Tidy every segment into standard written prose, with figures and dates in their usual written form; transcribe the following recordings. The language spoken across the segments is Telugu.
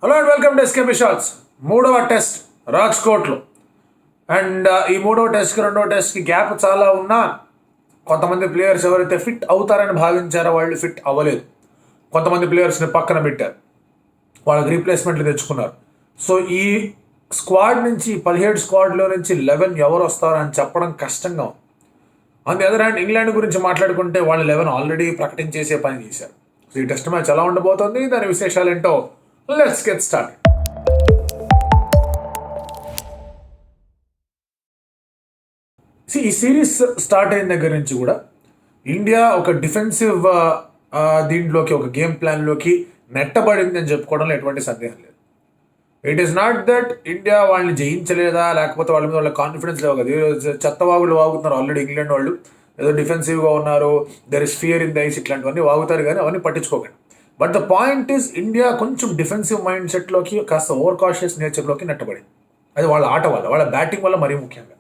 Hello and welcome to SKP shots. మూడవ టెస్ట్ రాజ్కోట్లో. అండ్ ఈ మూడవ టెస్ట్కి రెండవ టెస్ట్కి గ్యాప్ చాలా ఉన్నా కొంతమంది ప్లేయర్స్ ఎవరైతే ఫిట్ అవుతారని భావించారో వాళ్ళు ఫిట్ అవ్వలేదు. కొంతమంది ప్లేయర్స్ని పక్కన పెట్టారు, వాళ్ళకి రీప్లేస్మెంట్లు తెచ్చుకున్నారు. సో ఈ స్క్వాడ్ నుంచి 17 స్క్వాడ్లో నుంచి 11 ఎవరు వస్తారని చెప్పడం కష్టంగా ఉంది. On the other hand England గురించి మాట్లాడుకుంటే వాళ్ళు 11 ఆల్రెడీ ప్రకటించేసే పని చేశారు. సో ఈ టెస్ట్ మ్యాచ్ ఎలా ఉండబోతోంది, దాని విశేషాలు ఏంటో లెట్స్ గెట్ స్టార్ట్. ఈ సిరీస్ స్టార్ట్ అయిన దగ్గర నుంచి కూడా ఇండియా ఒక డిఫెన్సివ్ దీంట్లోకి, ఒక గేమ్ ప్లాన్లోకి నెట్టబడింది అని చెప్పుకోవడంలో ఎటువంటి సందేహం లేదు. It is not that India వాళ్ళని జయించలేదా, లేకపోతే వాళ్ళ మీద వాళ్ళ కాన్ఫిడెన్స్ లేవు కదా. చెత్త వాగులు వాగుతున్నారు ఆల్రెడీ ఇంగ్లాండ్ వాళ్ళు. ఏదో డిఫెన్సివ్గా ఉన్నారు, there is fear in the eyes, ఇట్లాంటివన్నీ వాగుతారు కానీ అవన్నీ పట్టించుకోకండి. But the point is India కొంచెం డిఫెన్సివ్ మైండ్ సెట్లోకి, కాస్త ఓవర్ కాషియస్ నేచర్లోకి నెట్టబడింది. అది వాళ్ళ ఆట వల్ల, వాళ్ళ బ్యాటింగ్ వల్ల మరీ ముఖ్యంగా.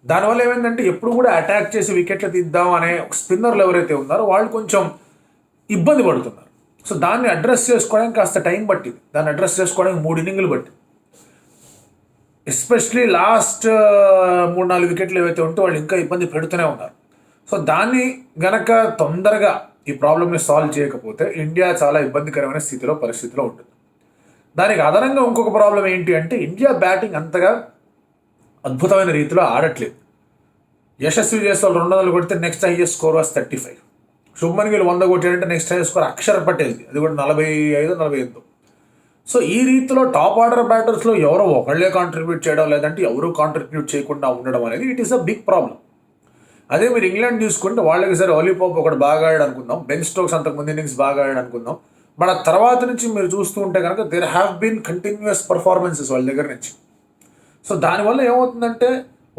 దానివల్ల ఏమైందంటే ఎప్పుడు కూడా అటాక్ చేసి వికెట్లు తీద్దాం అనే స్పిన్నర్లు ఎవరైతే ఉన్నారో వాళ్ళు కొంచెం ఇబ్బంది పడుతున్నారు. సో దాన్ని అడ్రస్ చేసుకోవడానికి కాస్త టైం పట్టింది. దాన్ని అడ్రస్ చేసుకోవడానికి 3 ఇన్నింగ్లు పట్టింది. ఎస్పెషలీ లాస్ట్ 3-4 వికెట్లు ఏవైతే ఉంటే వాళ్ళు ఇంకా ఇబ్బంది పెడుతూనే ఉన్నారు. సో దాన్ని గనక తొందరగా ఈ ప్రాబ్లమ్ని సాల్వ్ చేయకపోతే ఇండియా చాలా ఇబ్బందికరమైన పరిస్థితిలో ఉంటుంది. దానికి అదనంగా ఇంకొక ప్రాబ్లం ఏంటి అంటే ఇండియా బ్యాటింగ్ అంతగా అద్భుతమైన రీతిలో ఆడట్లేదు. యశస్వి జైస్వాల్ 200 కొడితే next highest score was 35. Shubman Gill 100 కొట్టాడంటే నెక్స్ట్ హైయెస్ట్ స్కోర్ అక్షర్ పటేల్ది, అది కూడా 45-48. సో ఈ రీతిలో టాప్ ఆర్డర్ బ్యాటర్స్లో ఎవరో ఒకళ్ళే కాంట్రిబ్యూట్ చేయడం, లేదంటే ఎవరూ కాంట్రిబ్యూట్ చేయకుండా ఉండడం అనేది it is a big problem. అదే మీరు ఇంగ్లాండ్ చూసుకుంటే వాళ్ళకి సరే ఓలీ పోప్ ఒకటి బాగా ఆడాడు అనుకుందాం, బెన్ స్టోక్స్ అంతకుముందు ఇన్నింగ్స్ బాగా ఆడాడు అనుకుందాం. బట్ ఆ తర్వాత నుంచి మీరు చూస్తూ ఉంటే కనుక there have been continuous performances వాళ్ళ దగ్గర నుంచి. సో దానివల్ల ఏమవుతుందంటే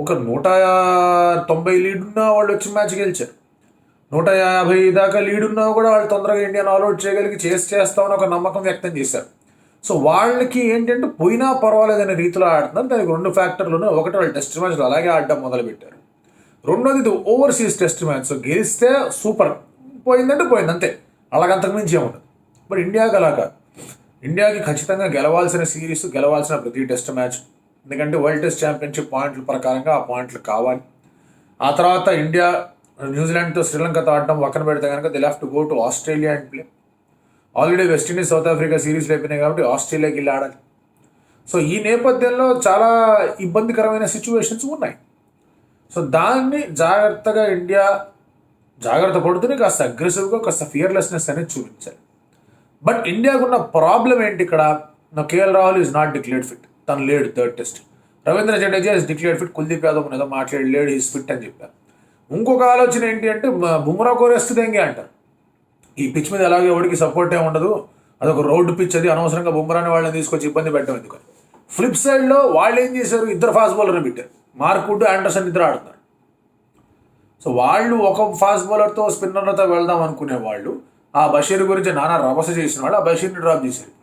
ఒక 190 లీడ్ ఉన్న వాళ్ళు వచ్చి మ్యాచ్ గెలిచారు, 150 దాకా లీడ్ ఉన్నా కూడా వాళ్ళు తొందరగా ఇండియాని ఆల్అౌట్ చేయగలిగి చేస్తామని ఒక నమ్మకం వ్యక్తం చేశారు. సో వాళ్ళకి ఏంటంటే పోయినా పర్వాలేదనే రీతిలో ఆడుతున్నారు. దానికి 2 ఫ్యాక్టర్లు ఉన్నాయి. ఒకటి, వాళ్ళు టెస్ట్ మ్యాచ్లు అలాగే ఆడడం మొదలుపెట్టారు. రెండోది, ఇది ఓవర్సీస్ టెస్ట్ మ్యాచ్. సో గెలిస్తే సూపర్, పోయిందంటే పోయింది అంతే, అలాగంతకు మించి ఏముండదు. బట్ ఇండియాకి అలా కాదు. ఇండియాకి ఖచ్చితంగా గెలవాల్సిన సిరీస్, గెలవాల్సిన ప్రతి టెస్ట్ మ్యాచ్. ఎందుకంటే వరల్డ్ టెస్ట్ ఛాంపియన్షిప్ పాయింట్ల ప్రకారంగా ఆ పాయింట్లు కావాలి. ఆ తర్వాత ఇండియా న్యూజిలాండ్తో, శ్రీలంకతో ఆడడం పక్కన పెడితే కనుక they have to go to Australia and play. Already West Indies, south Africa సిరీస్లు అయిపోయినాయి కాబట్టి ఆస్ట్రేలియాకి వెళ్ళి ఆడాలి. సో ఈ నేపథ్యంలో చాలా ఇబ్బందికరమైన సిచ్యువేషన్స్ ఉన్నాయి. సో దాన్ని జాగ్రత్తగా ఇండియా జాగ్రత్త పడుతూనే కాస్త అగ్రెసివ్గా, కాస్త ఫియర్లెస్నెస్ అనేది చూపించాలి. బట్ ఇండియాకు ఉన్న ప్రాబ్లం ఏంటి ఇక్కడ? KL Rahul is not declared fit, తను లేడు third test. Ravindra Jadeja is declared fit, Kuldeep Yadav ఏదో మాట్లాడలేడు, ఈజ్ ఫిట్ అని చెప్పారు. ఇంకొక ఆలోచన ఏంటి అంటే బుమ్రా కోరేస్తుంది ఎంగే అంటారు. ఈ పిచ్ మీద అలాగే ఎవరికి సపోర్ట్ ఏమి ఉండదు, అదొక రోడ్డు పిచ్, అది అనవసరంగా బుమ్రాని వాళ్ళని తీసుకొచ్చి ఇబ్బంది పెట్టడం ఎందుకని. ఫ్లిప్ సైడ్లో వాళ్ళు ఏం చేశారు, 2 ఫాస్ట్ బౌలర్ని పెట్టారు, మార్క్వుడ్, ఆండర్సన్ ఇద్దరు ఆడుతున్నారు. సో వాళ్ళు ఒక ఫాస్ట్ బౌలర్తో, స్పిన్నర్లతో వెళ్దాం అనుకునే వాళ్ళు ఆ బషీర్ గురించి నానా రభస చేసిన వాళ్ళు ఆ బషీర్ని డ్రాప్ చేశారు.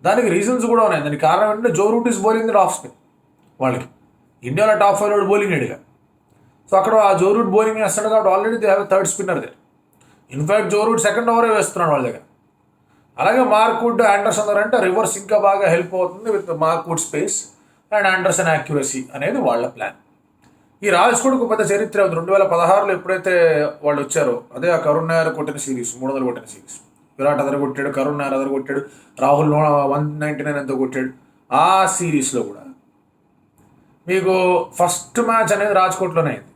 దానికి రీజన్స్ కూడా ఉన్నాయి. దానికి కారణం ఏంటంటే Joe Root is bowling the off spin. వాళ్ళకి ఇండియాలో టాప్ 5 బౌలింగ్ అడిగా. సో అక్కడ ఆ జో రూట్ బౌలింగ్ వేస్తాడు కాబట్టి already they have third spinner they. In fact Joe Root second ఓవరే వేస్తున్నాడు వాళ్ళ దగ్గర. అలాగే మార్క్వుడ్, ఆండర్సన్ దగ్గర అంటే రివర్స్ ఇంకా బాగా హెల్ప్ అవుతుంది with Mark Wood space and Anderson accuracy అనేది వాళ్ళ ప్లాన్. ఈ రాజ్కోట్కు పెద్ద చరిత్ర ఉంది. 2016లో ఎప్పుడైతే వాళ్ళు వచ్చారో, అదే ఆ కరుణ్ నాయర్ కొట్టిన సిరీస్, 300 కొట్టిన సిరీస్. విరాట్ అదరగొట్టాడు, కరుణ్ నాయర్ అదరగొట్టాడు, రాహుల్ 199 ఎంతో కొట్టాడు. ఆ సిరీస్లో కూడా మీకు ఫస్ట్ మ్యాచ్ అనేది రాజ్కోట్లోనే అయింది.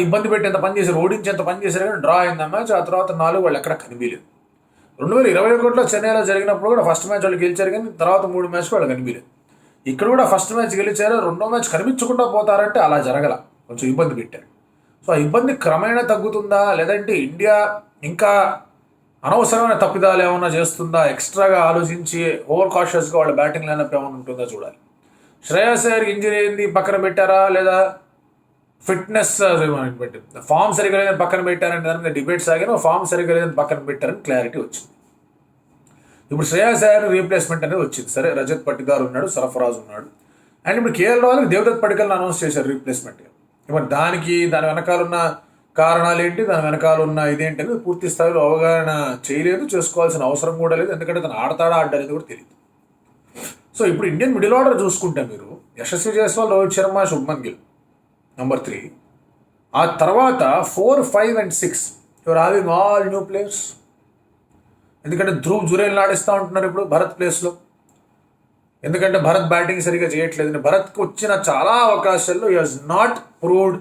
ఇబ్బంది పెట్టి ఎంత పని చేశారు, ఓడించి ఎంత పని చేశారు, కానీ డ్రా అయింది ఆ మ్యాచ్. ఆ తర్వాత 4 వాళ్ళు ఎక్కడ కనిపించలేదు. 2021లో చెన్నైలో జరిగినప్పుడు కూడా ఫస్ట్ మ్యాచ్ వాళ్ళు గెలిచారు, కానీ తర్వాత 3 మ్యాచ్లు వాళ్ళు కనిపించలేదు. ఇక్కడ కూడా ఫస్ట్ మ్యాచ్ గెలిచారు, రెండో మ్యాచ్ కనిపించకుండా పోతారంటే అలా జరగల, కొంచెం ఇబ్బంది పెట్టారు. సో ఆ ఇబ్బంది క్రమేణా తగ్గుతుందా, లేదంటే ఇండియా ఇంకా అనవసరమైన తప్పిదాలు ఏమైనా చేస్తుందా, ఎక్స్ట్రాగా ఆలోచించి ఓవర్ కాషియస్గా వాళ్ళ బ్యాటింగ్ లైనప్ ఏమైనా ఉంటుందో చూడాలి. శ్రేయస్ అయ్యర్కి ఇంజరీ అయింది పక్కన పెట్టారా, లేదా ఫిట్నెస్ ఫామ్ సరిగ్గా లేదని పక్కన పెట్టారంటే దాని మీద డిబేట్ సాగిన, ఫామ్ సరిగ్గా లేదని పక్కన పెట్టారని క్లారిటీ వచ్చింది. ఇప్పుడు శ్రేయస్ అయ్యర్ రీప్లేస్మెంట్ అనేది వచ్చింది. సరే, రజత్ పటిదార్ ఉన్నాడు, సరఫరాజ్ ఉన్నాడు, అండ్ ఇప్పుడు కేఎల్ రాహుల్కి దేవదత్ పడికల్ని అనౌన్స్ చేశారు రీప్లేస్మెంట్గా. ఇప్పుడు దాని వెనకాల ఉన్న కారణాలు ఏంటి, దాని వెనకాల ఉన్న ఇదేంటి అనేది పూర్తి స్థాయిలో అవగాహన చేయలేదు, చేసుకోవాల్సిన అవసరం కూడా లేదు. ఎందుకంటే తను ఆడతాడా ఆడలేదు కూడా తెలియదు. సో ఇప్పుడు ఇండియన్ మిడిల్ ఆర్డర్ చూసుకుంటే మీరు యశస్వి జైస్వాల్, రోహిత్ శర్మ, శుభ్మన్ గిల్ నంబర్ 3. ఆ తర్వాత 4, 5 and 6 your having all new players. ఎందుకంటే ధ్రువ్ జురేల్ ఆడిస్తూ ఉంటున్నారు ఇప్పుడు భరత్ ప్లేస్లో. ఎందుకంటే భరత్ బ్యాటింగ్ సరిగా చేయట్లేదు. భరత్కి వచ్చిన చాలా అవకాశాల్లో he has not proved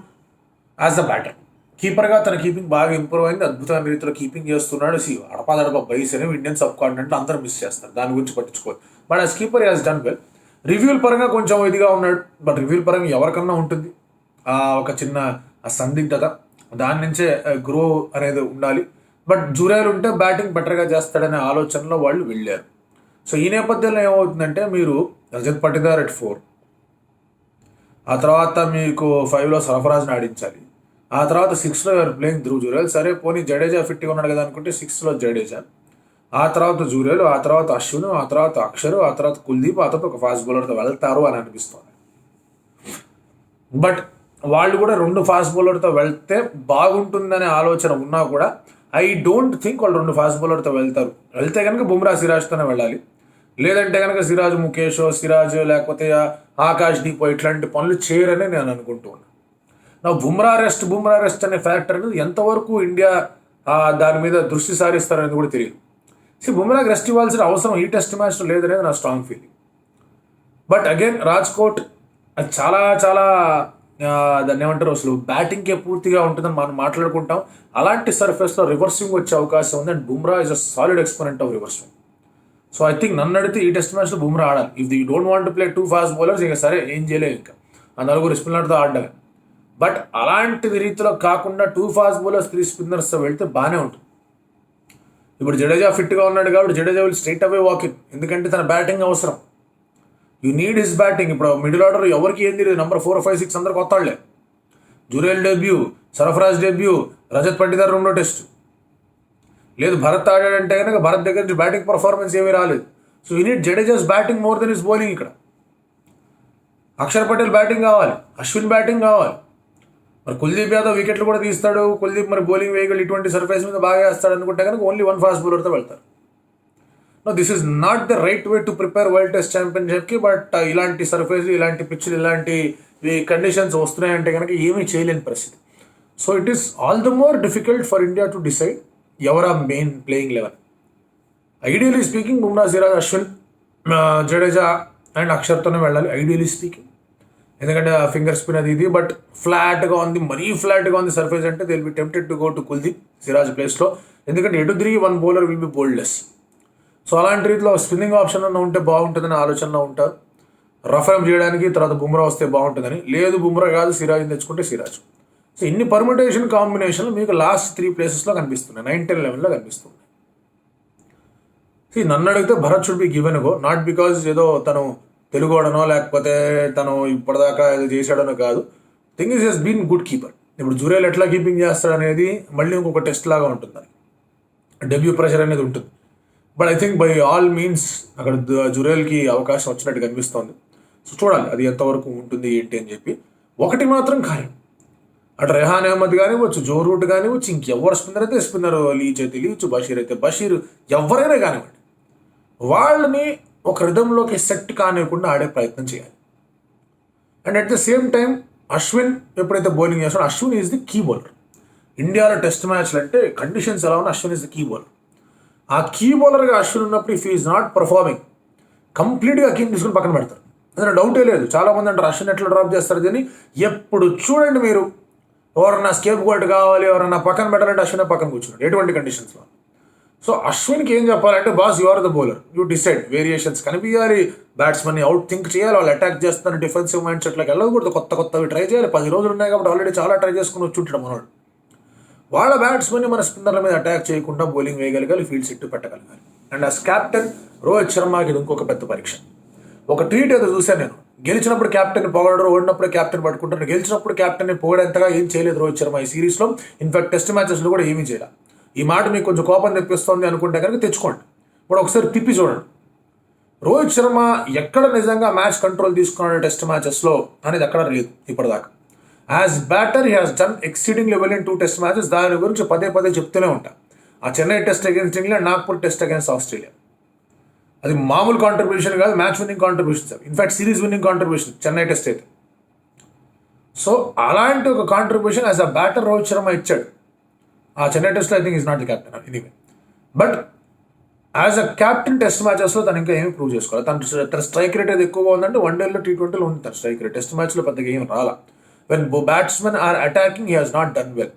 as the batter. కీపర్గా తన కీపింగ్ బాగా ఇంప్రూవ్ అయింది, అద్భుతమైన రీతిలో కీపింగ్ చేస్తున్నాడు. అడపాదడప బైస్ అనేవి ఇండియన్ సబ్ కాంటినెంట్ అందరూ మిస్ చేస్తారు, దాని గురించి పట్టించుకోవాలి. But as keeper he has done well. రివ్యూల పరంగా కొంచెం ఇదిగా ఉన్నాడు, బట్ రివ్యూల పరంగా ఎవరికన్నా ఉంటుంది ఒక చిన్న సందిగ్ధత, దాని నుంచే గ్రో అనేది ఉండాలి. బట్ జురేల్ ఉంటే బ్యాటింగ్ బెటర్గా చేస్తాడనే ఆలోచనలో వాళ్ళు వెళ్ళారు. సో ఈ నేపథ్యంలో ఏమవుతుందంటే మీరు రజత్ పటిదార్ at 4, ఆ తర్వాత మీకు 5లో సరఫరాజ్ని ఆడించాలి, ఆ తర్వాత 6లో ఎవరు ప్లేయింగ్ ధ్రువ్ జురేల్. సరే పోనీ జడేజా ఫిట్గా ఉన్నాడు కదా అనుకుంటే 6లో జడేజా, ఆ తర్వాత జురేల్, ఆ తర్వాత అశ్విన్, ఆ తర్వాత అక్షర్, ఆ తర్వాత కుల్దీప్, ఆ తర్వాత ఒక ఫాస్ట్ బౌలర్తో వెళ్తారు అని అనిపిస్తుంది. బట్ వాళ్ళు కూడా 2 ఫాస్ట్ బౌలర్తో వెళ్తే బాగుంటుందనే ఆలోచన ఉన్నా కూడా ఐ డోంట్ థింక్ వాళ్ళు 2 ఫాస్ట్ బౌలర్తో వెళ్తారు. వెళ్తే కనుక బుమ్రా సిరాజ్తోనే వెళ్ళాలి, లేదంటే కనుక సిరాజ్ ముఖేష్, సిరాజ్ లేకపోతే ఆకాష్ దీప్ ఇట్లాంటి పనులు చేయరని నేను అనుకుంటూ ఉన్నాను. నా బుమ్రా రెస్ట్ అనే ఫ్యాక్టర్ అనేది ఎంతవరకు ఇండియా దాని మీద దృష్టి సారిస్తారనేది కూడా తెలియదు. బుమ్రాకి రెస్ట్ ఇవ్వాల్సిన అవసరం ఈ టెస్ట్ మ్యాచ్లో లేదనేది నా strong feeling. But again Rajkot అది చాలా చాలా దాన్ని ఏమంటారు అసలు బ్యాటింగ్కే పూర్తిగా ఉంటుందని మనం మాట్లాడుకుంటాం. అలాంటి సర్ఫేస్లో రివర్సింగ్ వచ్చే అవకాశం ఉంది. And Bumrah is a solid exponent of reversing. So I think నన్ను అడిగితే ఈ టెస్ట్ మ్యాచ్లో బుమ్రా ఆడాలి. If you don't want to play 2 fast bowlers ఇంకా సరే ఏం చేయలేదు, ఇంకా ఆ 4 స్పిన్నర్తో ఆడలే. బట్ అలాంటి రీతిలో కాకుండా 2 ఫాస్ట్ బౌలర్స్ 3 స్పిన్నర్స్తో వెళ్తే బాగానే ఉంటుంది. ఇప్పుడు జడేజా ఫిట్గా ఉన్నాడు కాబట్టి Jadeja will straight away walking, ఎందుకంటే తన బ్యాటింగ్ అవసరం. You need his batting. ఇప్పుడు మిడిల్ ఆర్డర్ ఎవరికి ఏం తెలియదు, నెంబర్ 4, 5, 6 అందరు కొత్తాళ్లే. జురేల్ డెబ్యూ, సరఫరాజ్ డెబ్యూ, రజత్ పటిదార్ 2వ టెస్ట్. లేదు భరత్ ఆడాడంటే కనుక భరత్ దగ్గర నుంచి బ్యాటింగ్ పర్ఫార్మెన్స్ ఏమీ రాలేదు. So you need Jadeja's batting more than his bowling. ఇక్కడ అక్షర్ పటేల్ బ్యాటింగ్ కావాలి, అశ్విన్ బ్యాటింగ్ కావాలి. మరి కుల్దీప్ యాదవ్ వికెట్లు కూడా తీస్తాడు, కుల్దీప్ మరి బౌలింగ్ వేయగలడు, ఇటువంటి సర్ఫేస్ మీద బాగా వేస్తాడు అనుకుంటే కనుక ఓన్లీ 1 ఫాస్ట్ బౌలర్తో వెళ్తారు. No this is not the right way to prepare world test ఛాంపియన్షిప్కి. బట్ ఇలాంటి సర్ఫేస్, ఇలాంటి పిచ్లు, ఇలాంటి కండిషన్స్ వస్తున్నాయంటే కనుక ఏమీ చేయలేని పరిస్థితి. So it is all the more difficult for India to decide ఎవరా main playing 11. Ideally speaking Bumrah, Siraj, Ashwin, Jadeja and అక్షర్తోనే వెళ్ళాలి ఐడియలీ స్పీకింగ్. ఎందుకంటే ఫింగర్ స్పిన్ అది ఇది. బట్ ఫ్లాట్గా ఉంది, మరీ ఫ్లాట్గా ఉంది సర్ఫేస్ అంటే they will be tempted to go to Kuldeep, Siraj ప్లేస్లో. ఎందుకంటే ఎటు తిరిగి 1 బౌలర్ విల్ బి బోల్డ్లెస్. సో అలాంటి రీతిలో స్పిన్నింగ్ ఆప్షన్ అన్న ఉంటే బాగుంటుందని ఆలోచనలో ఉంటారు. రఫ్ చేయడానికి తర్వాత బుమ్రా వస్తే బాగుంటుందని. లేదు బుమ్రా కాదు సిరాజ్ తెచ్చుకుంటే సిరాజ్. సో ఇన్ని పర్మిటేషన్ కాంబినేషన్లు మీకు లాస్ట్ 3 ప్లేసెస్లో కనిపిస్తున్నాయి, 9, 10, 11లో కనిపిస్తున్నాయి. నన్ను అడిగితే Bharat should be given go, not because ఏదో తను తెలుగోడనో లేకపోతే తను ఇప్పటిదాకా ఏదో చేశాడనో కాదు. Thing is he's been good keeper. ఇప్పుడు జురేల్ ఎట్లా కీపింగ్ చేస్తాడనేది మళ్ళీ ఇంకొక టెస్ట్ లాగా ఉంటుంది, డెబ్యూ ప్రెషర్ అనేది ఉంటుంది. But I think by all means అక్కడ జురేల్కి అవకాశం వచ్చినట్టు కనిపిస్తోంది. సో చూడాలి అది ఎంతవరకు ఉంటుంది ఏంటి అని చెప్పి. ఒకటి మాత్రం ఖాయం, అటు రెహాన్ అహ్మద్ కానివ్వచ్చు, జో రూట్ కానివ్వచ్చు, ఇంకెవరు స్పిన్నర్ అయితే స్పిన్నర్, లీచ్ అయితే లీచ్, బషీర్ అయితే బషీర్, ఎవరైనా కానివ్వండి వాళ్ళని ఒక రిథంలోకి సెట్ కానివ్వకుండా ఆడే ప్రయత్నం చేయాలి. And at the same time Ashwin ఎప్పుడైతే బౌలింగ్ చేస్తాడో Ashwin is the key bowler. ఇండియాలో టెస్ట్ మ్యాచ్లు అంటే కండిషన్స్ ఎలా ఉన్నా Ashwin is the key bowler. ఆ కీ బౌలర్గా అశ్విన్ ఉన్నప్పుడు ఇఫ్ ఈజ్ నాట్ పర్ఫార్మింగ్ కంప్లీట్గా కీప్ తీసుకుని పక్కన పెడతారు. అందులో డౌటే లేదు. చాలామంది అంటారు అశ్విన్ ఎట్లా డ్రాప్ చేస్తారు కానీ ఎప్పుడు చూడండి మీరు ఎవరన్నా స్కేప్ గోల్డ్ కావాలి, ఎవరన్నా పక్కన పెట్టాలంటే అశ్విన్ పక్కన కూర్చున్నాడు ఎటువంటి కండిషన్స్లో. సో అశ్విన్కి ఏం చెప్పాలంటే boss you are the bowler, you decide. Variations కనిపించాలి, బ్యాట్స్మెన్ని అవుట్ థింక్ చేయాలి, వాళ్ళు అటాక్ చేస్తున్నారు, డిఫెన్సివ్ మైండ్ సెట్లోకి వెళ్ళకూడదు, కొత్తవి ట్రై చేయాలి. 10 రోజులు ఉన్నాయి కాబట్టి ఆల్రెడీ చాలా ట్రై చేసుకుని వచ్చుంటాడు మనోడు. వాళ్ళ బ్యాట్స్మెన్ని మన స్పిన్నర్ల మీద అటాక్ చేయకుండా బౌలింగ్ వేయగలగాలి, ఫీల్డ్ సెట్ పెట్టగలగాలి. అండ్ యాజ్ కెప్టెన్ రోహిత్ శర్మకి ఇది ఇంకొక పెద్ద పరీక్ష. ఒక ట్వీట్ ఏదో చూశాను నేను, గెలిచినప్పుడు క్యాప్టెన్ పొగడరు, ఓడినప్పుడు క్యాప్టెన్ పట్టుకుంటారు. గెలిచినప్పుడు క్యాప్టెన్ని పొగడేంతగా ఏం చేయలేదు రోహిత్ శర్మ ఈ సిరీస్లో. ఇన్ఫాక్ట్ టెస్ట్ మ్యాచెస్లో కూడా ఏమీ చేయాలి. ఈ మాట మీకు కొంచెం కోపం తెప్పిస్తుంది అనుకుంటే కనుక తెచ్చుకోండి, ఇప్పుడు ఒకసారి తిప్పి చూడండి. రోహిత్ శర్మ ఎక్కడ నిజంగా మ్యాచ్ కంట్రోల్ తీసుకున్నాడు టెస్ట్ మ్యాచెస్లో అనేది ఎక్కడ లేదు ఇప్పటిదాకా. As batter he has done exceeding level in 2 test matches. దాని గురించి పదే చెప్తూనే ఉంటా. ఆ Chennai test against England, Nagpur test against Australia. అది మామూలు కాంట్రిబ్యూషన్ కాదు, match winning contribution sir, in fact series winnowing contribution Chennai test అయితే. సో అలాంటి ఒక contribution as a batter Rohit Sharma ఇచ్చాడు. ఆ చెన్నై టెస్ట్లో I think is not the captain anyway, but as a captain test మ్యాచెస్లో తను ఇంకా ఏమి ప్రూవ్ చేసుకోవాలి. తన స్ట్రైక్ రేట్ ఏది ఎక్కువగా ఉందంటే వన్డేలో T20లో ఉంది తన స్ట్రైక్ రేట్. టెస్ట్ మ్యాచ్లో పెద్దగా ఏం రాలా. When batsmen are attacking he has not done well.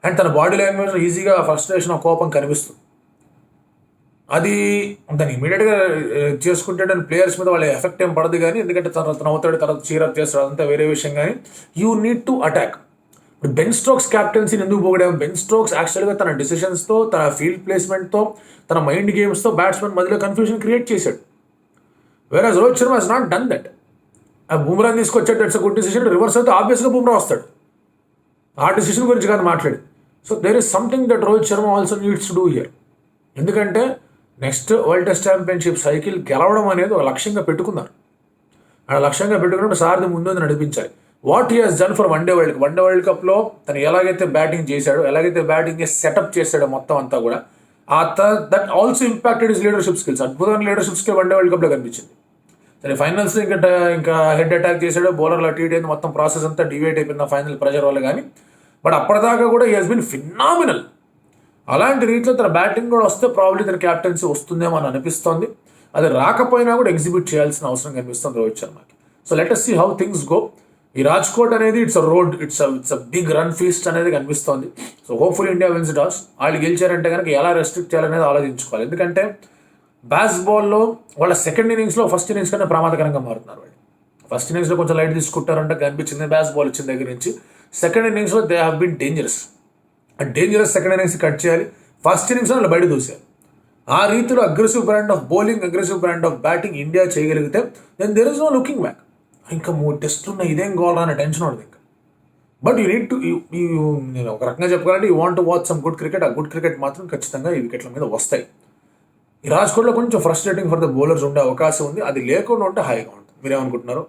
And తన బాడీ లాంగ్వేజ్లో ఈజీగా ఫ్రస్ట్రేషన్, కోపం కనిపిస్తుంది. అది దాన్ని ఇమీడియట్గా చేసుకుంటే ప్లేయర్స్ మీద వాళ్ళ ఎఫెక్ట్ ఏం పడదు కానీ, ఎందుకంటే తను అవుతాడు, తర్వాత చీరప్ చేస్తాడు, అదంతా వేరే విషయం. కానీ యూ నీడ్ టు అటాక్. ఇప్పుడు బెన్ స్టోక్స్ క్యాప్టెన్సీని ఎందుకు పోగడాము? బెన్ స్టోక్స్ యాక్చువల్గా తన డిసిషన్స్తో, తన ఫీల్డ్ ప్లేస్మెంట్తో, తన మైండ్ గేమ్స్తో బ్యాట్స్మెన్ మధ్యలో కన్ఫ్యూజన్ క్రియేట్ చేశాడు. Whereas Rohit Sharma has not done that. ఆ బుమ్రా తీసుకొచ్చాడు, ఇట్స్ గుడ్ డిసిషన్. రివర్స్ అయితే ఆబ్వియస్గా బుమ్రా వస్తాడు. ఆ డిసిషన్ గురించి కాదు మాట్లాడి. So there is something that Rohit Sharma also needs to do here. ఎందుకంటే next world test championship cycle గెలవడం అనేది ఒక లక్ష్యంగా పెట్టుకున్నారు. ఆ లక్ష్యంగా పెట్టుకున్నప్పుడు సారథి ముందు నడిపించాలి. What he has done for one day world కప్లో తను ఎలాగైతే బ్యాటింగ్ చేశాడో, ఎలాగైతే బ్యాటింగ్ చేసి సెటప్ చేశాడో మొత్తం అంతా కూడా, that also impacted his leadership skills. అద్భుతమైన లీడర్షిప్ స్కిల్ వన్డే వరల్డ్ కప్లో కనిపించింది. సరే ఫైనల్స్లో ఇంకా హెడ్ అటాక్ చేశాడు, బౌలర్లు అటు ఇటు అయింది, మొత్తం ప్రాసెస్ అంతా డివేట్ అయిపోయింది ఫైనల్ ప్రెషర్ వల్ల. కానీ బట్ అప్పటిదాకా కూడా హీ హాస్ బీన్ ఫినామినల్. అలాంటి రీతిలో తన బ్యాటింగ్ కూడా వస్తే ప్రాబ్లీ తన క్యాప్టెన్సీ వస్తుందేమో అని అనిపిస్తోంది. అది రాకపోయినా కూడా ఎగ్జిబిట్ చేయాల్సిన అవసరం కనిపిస్తుంది రోహిత్ శర్మకి. So let us see how things go. ఈ రాజ్కోట్ అనేది it's a road, it's a big run feast అనేది కనిపిస్తోంది. So hopeful India wins toss. వాళ్ళు గెలిచారంటే కనుక ఎలా రెస్ట్రిక్ట్ చేయాలనేది ఆలోచించుకోవాలి. ఎందుకంటే బాస్బాల్లో వాళ్ళ సెకండ్ ఇన్నింగ్స్లో ఫస్ట్ ఇన్నింగ్స్ కన్నా ప్రమాదకరంగా మారుతున్నారు. వాళ్ళు ఫస్ట్ ఇన్నింగ్స్లో కొంచెం లైట్ తీసుకుంటారంటే కనిపించింది బాల్ వచ్చిన దగ్గర నుంచి. సెకండ్ ఇన్నింగ్స్లో they have been dangerous. Dangerous second innings cut చేయాలి, ఫస్ట్ ఇన్నింగ్స్లో వాళ్ళు బయట దూసారు. ఆ రీతిలో aggressive brand of bowling, aggressive brand of batting India చేయగలిగితే then there is no looking back. ఇంకా 3 టెస్టులు ఉన్నాయి, ఇదేం గోల్ అనే టెన్షన్ ఉండదు ఇంకా. బట్ యూ నీడ్ టు, నేను ఒక రకంగా చెప్పుకోవాలంటే you want to watch some good cricket. ఆ గుడ్ క్రికెట్ మాత్రం ఖచ్చితంగా ఈ వికెట్ల మీద వస్తాయి. ఈ రాజ్కోట్లో కొంచెం ఫ్రస్ట్రేటింగ్ ఫర్ ద బౌలర్స్ ఉండే అవకాశం ఉంది. అది లేకుండా ఉంటే హాయిగా ఉంటుంది. మీరేమనుకుంటున్నారు?